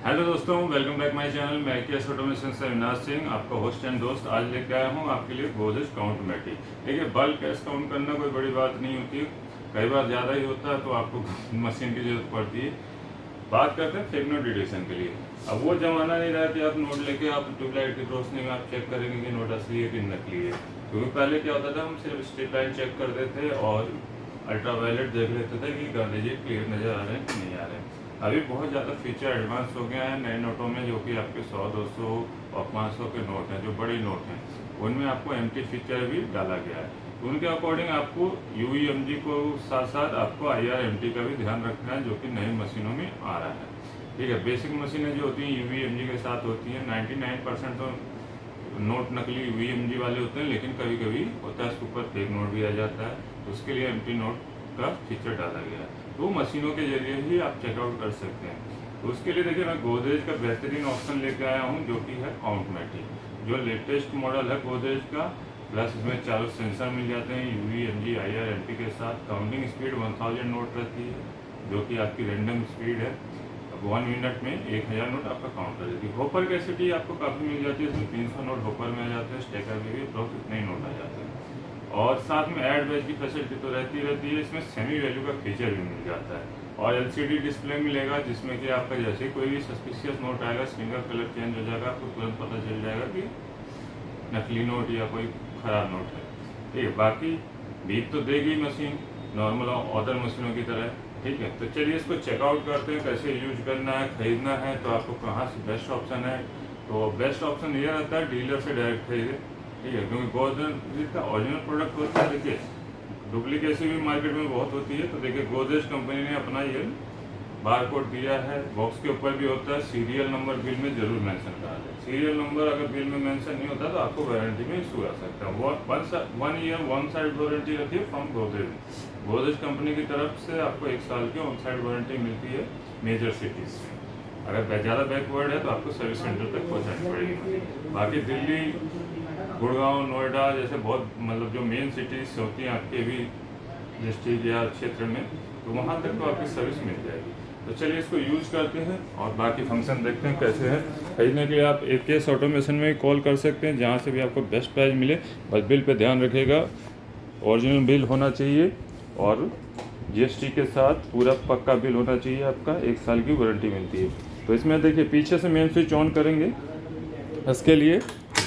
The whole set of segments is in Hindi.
हेलो दोस्तों, वेलकम बैक माय चैनल। मैं केएस ऑटोमेशन से अविनाश सिंह, आपका होस्ट एंड दोस्त। आज लेके आया हूँ आपके लिए गोदरेज काउंटमेटिक। देखिए, बल्क कैश काउंट करना कोई बड़ी बात नहीं होती है। कई बार ज़्यादा ही होता है तो आपको मशीन की ज़रूरत पड़ती है। बात करते हैं फेक नोट डिटेक्शन के लिए। अब वो ज़माना नहीं रहा कि आप नोट लेके आप ट्यूबलाइट की रोशनी में आप चेक करेंगे कि नोट असली है कि नकली है। क्योंकि पहले क्या होता था, हम सिर्फ स्ट्रिप लाइन चेक करते थे और अल्ट्रावायलेट देख लेते थे कि गांधी जी क्लियर नज़र आ रहे हैं कि नहीं आ रहे हैं। अभी बहुत ज़्यादा फीचर एडवांस हो गया है नए नोटों में, जो कि आपके 100, 200 और 500 के नोट हैं, जो बड़े नोट हैं, उनमें आपको एमटी फीचर भी डाला गया है। तो उनके अकॉर्डिंग आपको यूवीएमजी को साथ साथ आपको आईआरएमटी का भी ध्यान रखना है, जो कि नई मशीनों में आ रहा है। ठीक है, बेसिक मशीनें जो होती हैं यूवीएमजी के साथ होती हैं। 99% तो नोट नकली यूवीएमजी वाले होते हैं, लेकिन कभी कभी होता है उसके ऊपर फेक नोट भी आ जाता है, तो उसके लिए एमटी नोट का फीचर डाला गया है। तो मशीनों के जरिए ही आप चेकआउट कर सकते हैं। तो उसके लिए देखिए, मैं गोदरेज का बेहतरीन ऑप्शन लेके आया हूँ, जो कि है काउंटमेटिक। जो लेटेस्ट मॉडल है गोदरेज का, प्लस इसमें चारों सेंसर मिल जाते हैं यूवीएमजी आईआरएमटी के साथ। काउंटिंग स्पीड 1000 नोट रहती है, जो कि आपकी रैंडम स्पीड है। अब 1 मिनट में 1000 नोट आपका काउंट कर देती है। होपर कैपेसिटी आपको काफ़ी मिल जाती है, इसमें 300 नोट होपर में आ जाते हैं। स्टेकर में भी अप्रॉक्स इतने ही नोट आ जाते हैं। और साथ में ऐड बैच की फैसिलिटी तो रहती है। इसमें सेमी वैल्यू का फीचर भी मिल जाता है और एलसीडी डिस्प्ले मिलेगा, जिसमें कि आपका जैसे कोई भी सस्पिशियस नोट आएगा, स्क्रीन का कलर चेंज हो जाएगा, आपको तुरंत पता चल जाएगा कि नकली नोट या कोई ख़राब नोट है। ठीक है, बाकी बीप तो देगी मशीन नॉर्मल अदर मशीनों की तरह। ठीक है, तो चलिए इसको चेकआउट करते हैं, कैसे यूज करना है। ख़रीदना है तो आपको कहाँ से बेस्ट ऑप्शन है, तो बेस्ट ऑप्शन ये रहता है डीलर से डायरेक्ट खरीदे। ठीक है, क्योंकि गोदरेज का ओरिजिनल प्रोडक्ट होता है। देखिए, डुप्लीकेसी भी मार्केट में बहुत होती है। तो देखिए, गोदरेज कंपनी ने अपना ये बार कोड दिया है, बॉक्स के ऊपर भी होता है। सीरियल नंबर बिल में जरूर मेंशन करा है। सीरियल नंबर अगर बिल में मेंशन नहीं होता तो आपको वारंटी में इशू आ सकता है। 1 ईयर 1 साइड वारंटी रहती है फ्रॉम गोदरेज। गोदरेज कंपनी की तरफ से आपको 1 साल की ऑन साइड वारंटी मिलती है मेजर सिटीज़ में। अगर ज़्यादा बैकवर्ड है तो आपको सर्विस सेंटर तक पहुँचानी पड़ेगी। बाकी दिल्ली, गुड़गांव, नोएडा जैसे बहुत मतलब जो मेन सिटीज़ होती हैं आपके भी डिस्ट्रिक्ट या क्षेत्र में, तो वहाँ तक तो आपकी सर्विस मिल जाएगी। तो चलिए इसको यूज़ करते हैं और बाकी फंक्शन देखते हैं कैसे हैं। खरीदने के लिए आप केएस ऑटोमेशन में कॉल कर सकते हैं, जहाँ से भी आपको बेस्ट प्राइस मिले। बस बिल पे ध्यान रखिएगा, ओरिजिनल बिल होना चाहिए और जीएसटी के साथ पूरा पक्का बिल होना चाहिए। आपका 1 साल की वारंटी मिलती है। तो इसमें देखिए, पीछे से मेन स्विच ऑन करेंगे। इसके लिए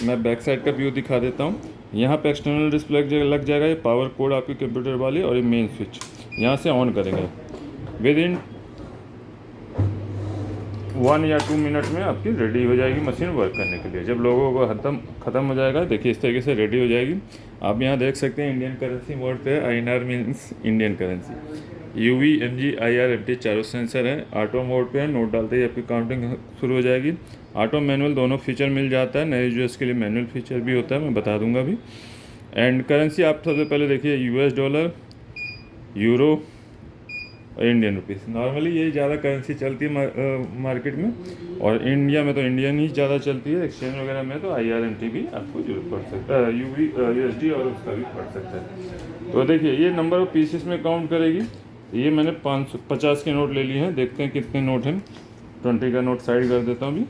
मैं बैक साइड का व्यू दिखा देता हूँ। यहाँ पे एक्सटर्नल डिस्प्ले लग जाएगा, ये पावर कोड आपकी कंप्यूटर वाली, और ये मेन स्विच यहाँ से ऑन करेंगे। विद इन 1 या 2 मिनट में आपकी रेडी हो जाएगी मशीन वर्क करने के लिए। जब लोगों को ख़त्म हो जाएगा, देखिए इस तरीके से रेडी हो जाएगी। आप यहाँ देख सकते हैं इंडियन करेंसी मोड पे है। INR means Indian currency. UVMG IRMT चारों सेंसर है। ऑटो मोड पे है, नोट डालते ही आपकी काउंटिंग शुरू हो जाएगी। ऑटो मैनुअल दोनों फीचर मिल जाता है। नए यूजर्स के लिए मैनुअल फीचर भी होता है, मैं बता दूंगा अभी। एंड करेंसी आप सबसे पहले देखिए, US डॉलर, यूरो और इंडियन रुपीस। नॉर्मली यही ज़्यादा करेंसी चलती है मार्केट में, और इंडिया में तो इंडियन ही ज़्यादा चलती है। एक्सचेंज वगैरह में तो IRMT भी आपको जरूरत पड़ सकता है, USD और उसका भी पड़ सकता है। तो देखिए, ये नंबर ऑफ पीसेस में काउंट करेगी। ये मैंने 550 के नोट ले लिए हैं, देखते हैं कितने नोट हैं। 20 का नोट साइड कर देता हूँ अभी।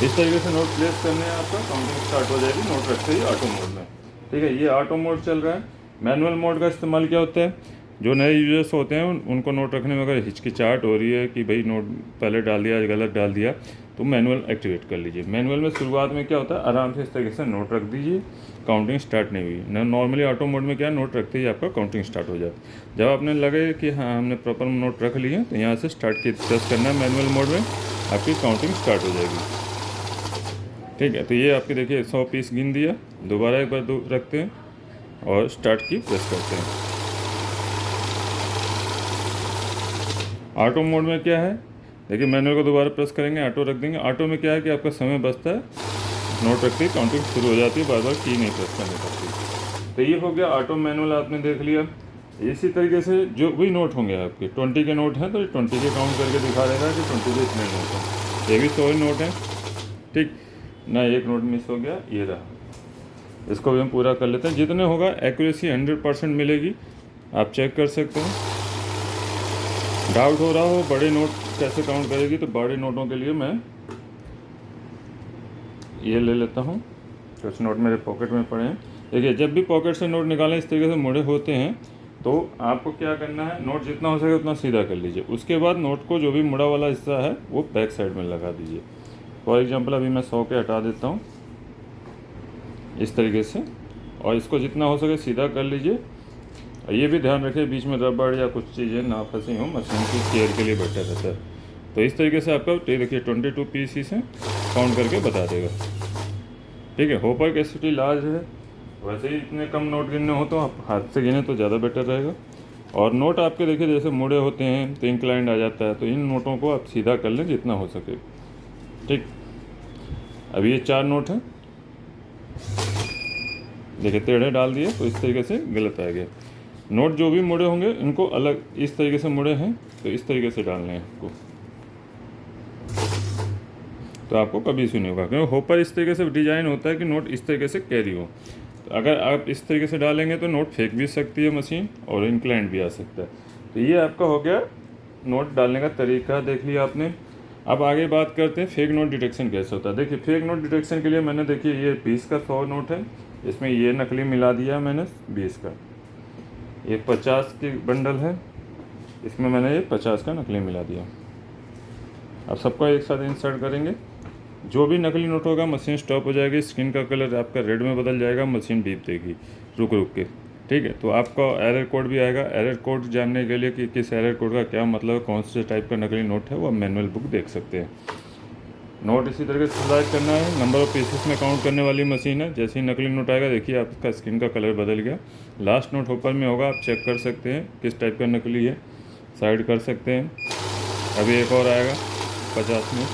इस तरीके से नोट प्लेस करने हैं, आपका काउंटिंग स्टार्ट हो जाएगी नोट रखते ही ऑटो मोड में। ठीक है, ये ऑटो मोड चल रहा है। मैनुअल मोड का इस्तेमाल क्या होता है, जो नए यूजर्स होते हैं उनको नोट रखने में अगर हिचकिचाहट हो रही है कि भाई नोट पहले डाल दिया, गलत डाल दिया, तो मैनुअल एक्टिवेट कर लीजिए। मैनुअल में शुरुआत में क्या होता है, आराम से इस तरीके से नोट रख दीजिए, काउंटिंग स्टार्ट नहीं हुई। नॉर्मली ऑटो मोड में क्या, नोट रखते ही आपका काउंटिंग स्टार्ट हो जाता है। जब आपने लगे कि हाँ हमने प्रॉपर नोट रख लिए, तो यहाँ से स्टार्ट की प्रेस करना है मैनुअल मोड में, आपकी काउंटिंग स्टार्ट हो जाएगी। ठीक है, तो ये आपके देखिए 100 पीस गिन दिया। दोबारा एक बार रखते हैं और स्टार्ट की प्रेस करते हैं। ऑटो मोड में क्या है, देखिए मैनुअल को दोबारा प्रेस करेंगे, ऑटो रख देंगे। ऑटो में क्या है कि आपका समय बचता है, नोट रखते ही काउंटिंग शुरू हो जाती है, बार बार की नहीं प्रेस करनी पड़ती। तो ये हो गया ऑटो मैनुअल, आपने देख लिया। इसी तरीके से जो भी नोट होंगे आपके 20 के नोट हैं, तो 20 के काउंट करके दिखा देगा कि 20 के इतने नोट हैं। ये भी 100 नोट हैं। ठीक ना, एक नोट मिस हो गया, ये रहा। इसको भी हम पूरा कर लेते हैं। जितने होगा एक्यूरेसी 100% मिलेगी, आप चेक कर सकते हैं। डाउट हो रहा हो, बड़े नोट कैसे काउंट करेगी, तो बड़े नोटों के लिए मैं ये ले लेता हूँ। कुछ नोट मेरे पॉकेट में पड़े हैं। देखिए, जब भी पॉकेट से नोट निकालें इस तरीके से मुड़े होते हैं तो आपको क्या करना है, नोट जितना हो सके उतना सीधा कर लीजिए। उसके बाद नोट को जो भी मुड़ा वाला हिस्सा है वो बैक साइड में लगा दीजिए। फॉर एग्जांपल अभी मैं 100 के हटा देता हूँ इस तरीके से, और इसको जितना हो सके सीधा कर लीजिए। ये भी ध्यान रखिए बीच में रबड़ या कुछ चीज़ें ना फंसी हों, मशीन की केयर के लिए बेटर रहता है। तो इस तरीके से आपका देखिए 22 पीस से काउंट करके बता देगा। ठीक है, होपर कैपेसिटी लार्ज है, वैसे ही इतने कम नोट गिनने हो तो आप हाथ से गिने तो ज़्यादा बेटर रहेगा। और नोट आपके देखिए जैसे मुड़े होते हैं तो इंक्लाइंड आ जाता है, तो इन नोटों को आप सीधा कर लें जितना हो सके। ठीक, अभी ये 4 नोट हैं, देखिए टेढ़े डाल दिए तो इस तरीके से गलत आ गया। नोट जो भी मुड़े होंगे इनको अलग इस तरीके से मुड़े हैं तो इस तरीके से डालने हैं आपको, तो आपको कभी इशू नहीं होगा। क्योंकि होपर इस तरीके से डिज़ाइन होता है कि नोट इस तरीके से कैरी हो। तो अगर आप इस तरीके से डालेंगे तो नोट फेंक भी सकती है मशीन और इंक्लाइंड भी आ सकता है। तो ये आपका हो गया नोट डालने का तरीका, देख लिया आपने। अब आगे बात करते हैं फेक नोट डिटेक्शन कैसे होता है। देखिए, फेक नोट डिटेक्शन के लिए मैंने देखिए ये 20 का 100 नोट है, इसमें ये नकली मिला दिया मैंने 20 का। ये 50 की बंडल है, इसमें मैंने ये 50 का नकली मिला दिया। अब सबको एक साथ इंसर्ट करेंगे। जो भी नकली नोट होगा मशीन स्टॉप हो जाएगी, स्क्रीन का कलर आपका रेड में बदल जाएगा, मशीन बीप देगी रुक रुक के। ठीक है, तो आपका एरर कोड भी आएगा। एरर कोड जानने के लिए कि किस एरर कोड का क्या मतलब है, कौन से टाइप का नकली नोट है, वो आप मैनुअल बुक देख सकते हैं। नोट इसी तरीके से सिलेक्ट करना है। नंबर ऑफ पीसेस में काउंट करने वाली मशीन है। जैसे ही नकली नोट आएगा देखिए आपका स्क्रीन का कलर बदल गया। लास्ट नोट होपर में होगा, आप चेक कर सकते हैं किस टाइप का नकली है, साइड कर सकते हैं। अभी एक और आएगा 50 में,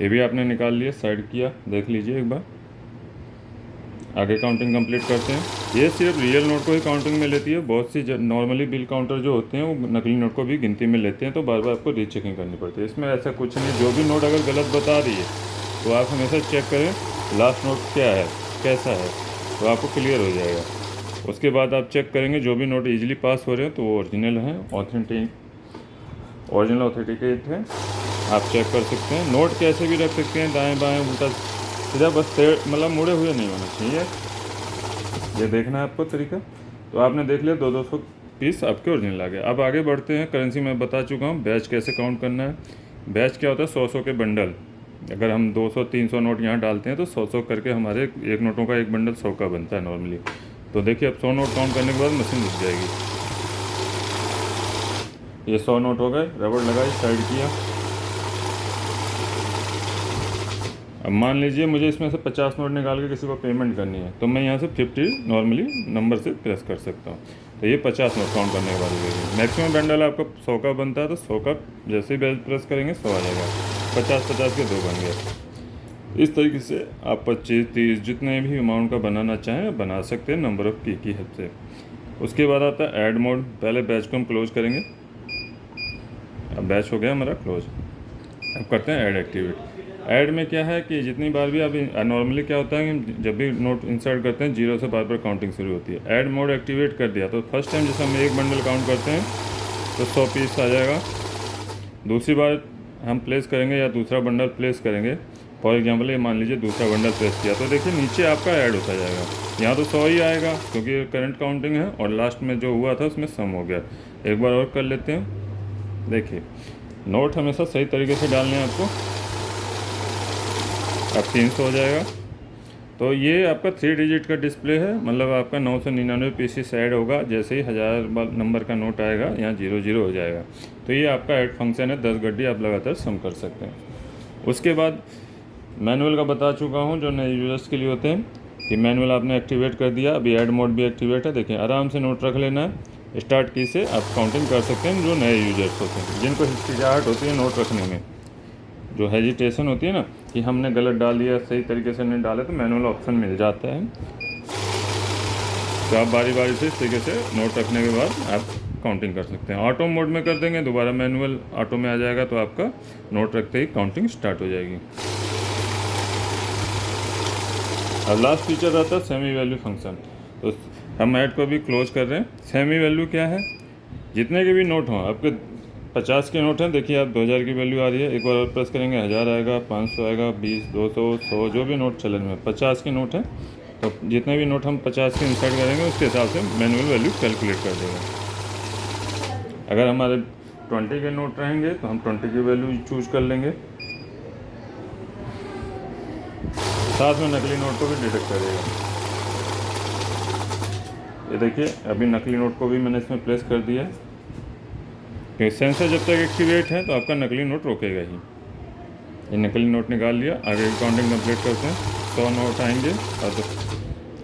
ये भी आपने निकाल लिया, साइड किया, देख लीजिए एक बार। आगे काउंटिंग कंप्लीट करते हैं। ये सिर्फ रियल नोट को ही काउंटिंग में लेती है। बहुत सी नॉर्मली बिल काउंटर जो होते हैं वो नकली नोट को भी गिनती में लेते हैं, तो बार बार आपको रीचेकिंग करनी पड़ती है। इसमें ऐसा कुछ नहीं, जो भी नोट अगर गलत बता रही है तो आप हमेशा चेक करें लास्ट नोट क्या है, कैसा है, तो आपको क्लियर हो जाएगा। उसके बाद आप चेक करेंगे जो भी नोट ईजिली पास हो रहे हैं तो वो ओरिजिनल हैं, ओरिजिनल ऑथेंटिकेट है, आप चेक कर सकते हैं। नोट कैसे भी रख सकते हैं, दाएं बाएं उल्टा सीधा, बस मतलब मुड़े हुए नहीं होना चाहिए। ये देखना है आपको तरीका। तो आपने देख लिया 200 पीस आपके ओरिजिनल आ गए। अब आगे बढ़ते हैं। करेंसी मैं बता चुका हूँ। बैच कैसे काउंट करना है। बैच क्या होता है, 100 के बंडल। अगर हम 200-300 नोट यहाँ डालते हैं तो 100 करके हमारे एक नोटों का एक बंडल 100 का बनता है नॉर्मली। तो देखिए अब 100 नोट काउंट करने के बाद मशीन रुक जाएगी। ये 100 नोट हो गए, रबड़ लगाई, साइड किया। अब मान लीजिए मुझे इसमें से 50 नोट निकाल के किसी को पेमेंट करनी है, तो मैं यहाँ से 50 नॉर्मली नंबर से प्रेस कर सकता हूँ। तो ये 50 नोट काउंट करने के बाद लगेगी। मैक्सिमम बंडल आपका 100 का बनता है, तो 100 का जैसे ही बेल प्रेस करेंगे 100 आ जाएगा। 50-50 के 2 बन गए। इस तरीके से आप 25-30 जितने भी अमाउंट का बनाना चाहें बना सकते हैं, नंबर ऑफ़ की हद से। उसके बाद आता है ऐड मोड। पहले बैच को हम क्लोज करेंगे। अब बैच हो गया हमारा क्लोज। अब करते हैं ऐड एक्टिवेट। ऐड में क्या है कि जितनी बार भी आप नॉर्मली क्या होता है कि जब भी नोट इंसर्ट करते हैं 0 से बार बार काउंटिंग शुरू होती है। ऐड मोड एक्टिवेट कर दिया तो फर्स्ट टाइम जैसे हम एक बंडल काउंट करते हैं तो 100 पीस आ जाएगा। दूसरी बार हम प्लेस करेंगे या दूसरा बंडल प्लेस करेंगे, फॉर एग्जांपल ये मान लीजिए दूसरा बंडल प्लेस किया, तो देखिए नीचे आपका ऐड होता जाएगा। यहाँ तो 100 ही आएगा क्योंकि करंट काउंटिंग है और लास्ट में जो हुआ था उसमें सम हो गया। एक बार और कर लेते हैं। देखिए नोट हमेशा सही तरीके से डालने हैं आपको। अब 300 हो जाएगा। तो ये आपका 3 डिजिट का डिस्प्ले है, मतलब आपका 999 पीसेस ऐड होगा। जैसे ही 1000 नंबर का नोट आएगा यहाँ 00 हो जाएगा। तो ये आपका ऐड फंक्शन है। 10 गड्डी आप लगातार सम कर सकते हैं। उसके बाद मैनुअल का बता चुका हूँ जो नए यूज़र्स के लिए होते हैं कि मैनुअल आपने एक्टिवेट कर दिया। अभी ऐड मोड भी एक्टिवेट है। देखिए आराम से नोट रख लेना है। स्टार्ट की से आप काउंटिंग कर सकते हैं। जो नए यूज़र्स होते हैं जिनको हिचकिचाहट होती है नोट रखने में, जो हेजिटेशन होती है ना कि हमने गलत डाल दिया, सही तरीके से नहीं डाले, तो मैनुअल ऑप्शन मिल जाता है। तो आप बारी बारी से इस तरीके से नोट रखने के बाद आप काउंटिंग कर सकते हैं। ऑटो मोड में कर देंगे, दोबारा मैनुअल ऑटो में आ जाएगा, तो आपका नोट रखते ही काउंटिंग स्टार्ट हो जाएगी। अब लास्ट फीचर रहता है सेमी वैल्यू फंक्शन। तो हम ऐड को भी क्लोज कर रहे हैं। सेमी वैल्यू क्या है, जितने के भी नोट हों आपके 50 के नोट हैं, देखिए आप 2000 की वैल्यू आ रही है। एक बार और प्रेस करेंगे 1000 आएगा, 500 आएगा, 20, 200, 100 जो भी नोट चलन में 50 के नोट हैं। तो जितने भी नोट हम 50 के इंसर्ट करेंगे उसके हिसाब से मैनुअल वैल्यू कैलकुलेट कर देगा। अगर हमारे 20 के नोट रहेंगे तो हम 20 की वैल्यू चूज कर लेंगे, साथ में नकली नोट को भी डिटेक्ट करेगा। ये देखिए अभी नकली नोट को भी मैंने इसमें प्लेस कर दिया है, क्योंकि सेंसर जब तक एक्टिवेट है तो आपका नकली नोट रोकेगा ही। ये नकली नोट निकाल लिया, आगे काउंटिंग कंप्लीट करते हैं। 100 नोट आएंगे और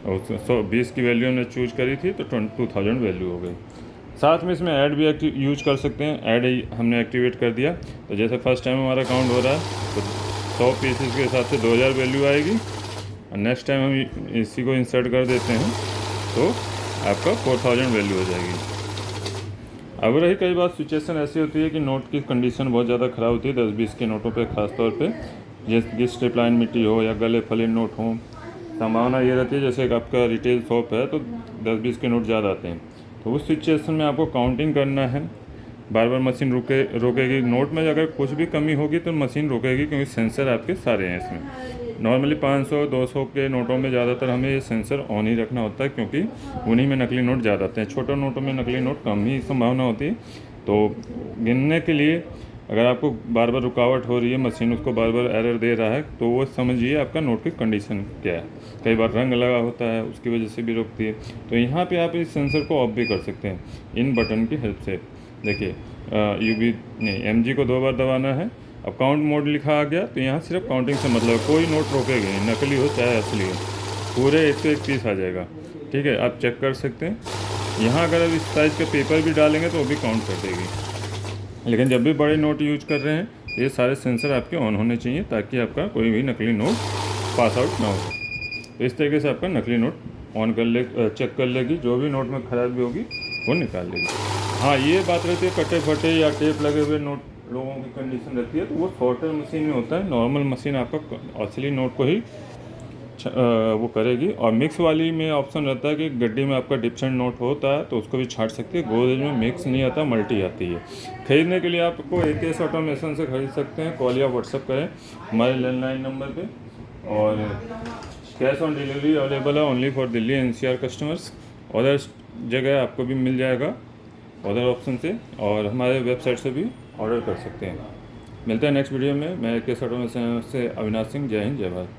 120 की वैल्यू हमने चूज करी थी तो 2000 वैल्यू हो गई। साथ में इसमें ऐड भी यूज कर सकते हैं, ऐड हमने एक्टिवेट कर दिया। तो जैसे फर्स्ट टाइम हमारा काउंट हो रहा है तो 100 पीसेस के हिसाब से 2000 वैल्यू आएगी, और नेक्स्ट टाइम हम इसी को इंसर्ट कर देते हैं तो आपका 4000 वैल्यू हो जाएगी। अब रही कई बार सिचुएशन ऐसी होती है कि नोट की कंडीशन बहुत ज़्यादा ख़राब होती है, 10-20 के नोटों पे ख़ास तौर पे, जैसे स्ट्रिप लाइन मिट्टी हो या गले फले नोट हो। संभावना ये रहती है जैसे एक आपका रिटेल शॉप है तो 10-20 के नोट ज़्यादा आते हैं, तो उस सिचुएशन में आपको काउंटिंग करना है, बार बार मशीन रोकेगी। नोट में अगर कुछ भी कमी होगी तो मशीन रोकेगी, क्योंकि सेंसर आपके सारे हैं इसमें। नॉर्मली 500-200 के नोटों में ज़्यादातर हमें ये सेंसर ऑन ही रखना होता है, क्योंकि उन्हीं में नकली नोट ज़्यादा आते हैं। छोटे नोटों में नकली नोट कम ही संभावना होती है। तो गिनने के लिए अगर आपको बार बार रुकावट हो रही है, मशीन उसको बार बार एरर दे रहा है, तो वो समझिए आपका नोट की कंडीशन क्या है। कई बार रंग लगा होता है, उसकी वजह से भी रुकती है। तो यहाँ पे आप इस सेंसर को ऑफ भी कर सकते हैं इन बटन की हेल्प से। देखिए UV नहीं, MG को 2 बार दबाना है। अब काउंट मोड लिखा आ गया तो यहाँ सिर्फ काउंटिंग से मतलब, कोई नोट रोकेगा नहीं, नकली हो चाहे असली हो, पूरे 101 पीस आ जाएगा। ठीक है, आप चेक कर सकते हैं। यहाँ अगर आप इस साइज़ का पेपर भी डालेंगे तो वो भी काउंट कर देगी। लेकिन जब भी बड़े नोट यूज कर रहे हैं तो ये सारे सेंसर आपके ऑन होने चाहिए, ताकि आपका कोई भी नकली नोट पास आउट ना हो। तो इस तरीके से आपका नकली नोट ऑन कर चेक कर लेगी, जो भी नोट में खराबी होगी वो निकाल लेगी। हाँ, ये बात रहती है कटे फटे या टेप लगे हुए नोट लोगों की कंडीशन रहती है, तो वो सॉर्टर मशीन में होता है। नॉर्मल मशीन आपका असली नोट को ही वो करेगी। और मिक्स वाली में ऑप्शन रहता है कि गड्डी में आपका डिफरेंट नोट होता है तो उसको भी छांट सकते हैं। गोदरेज में मिक्स नहीं आता, मल्टी आती है। खरीदने के लिए आपको AKS ऑटोमेशन से खरीद सकते हैं। कॉल या व्हाट्सअप करें हमारे लैंडलाइन नंबर पे। और कैश ऑन डिलीवरी अवेलेबल है only for Delhi NCR customers. Other जगह आपको भी मिल जाएगा अदर ऑप्शन से, और हमारे वेबसाइट से भी ऑर्डर कर सकते हैं। मिलते हैं नेक्स्ट वीडियो में। मैं AKS ऑटोमेशन से अविनाश सिंह। जय हिंद, जय भारत।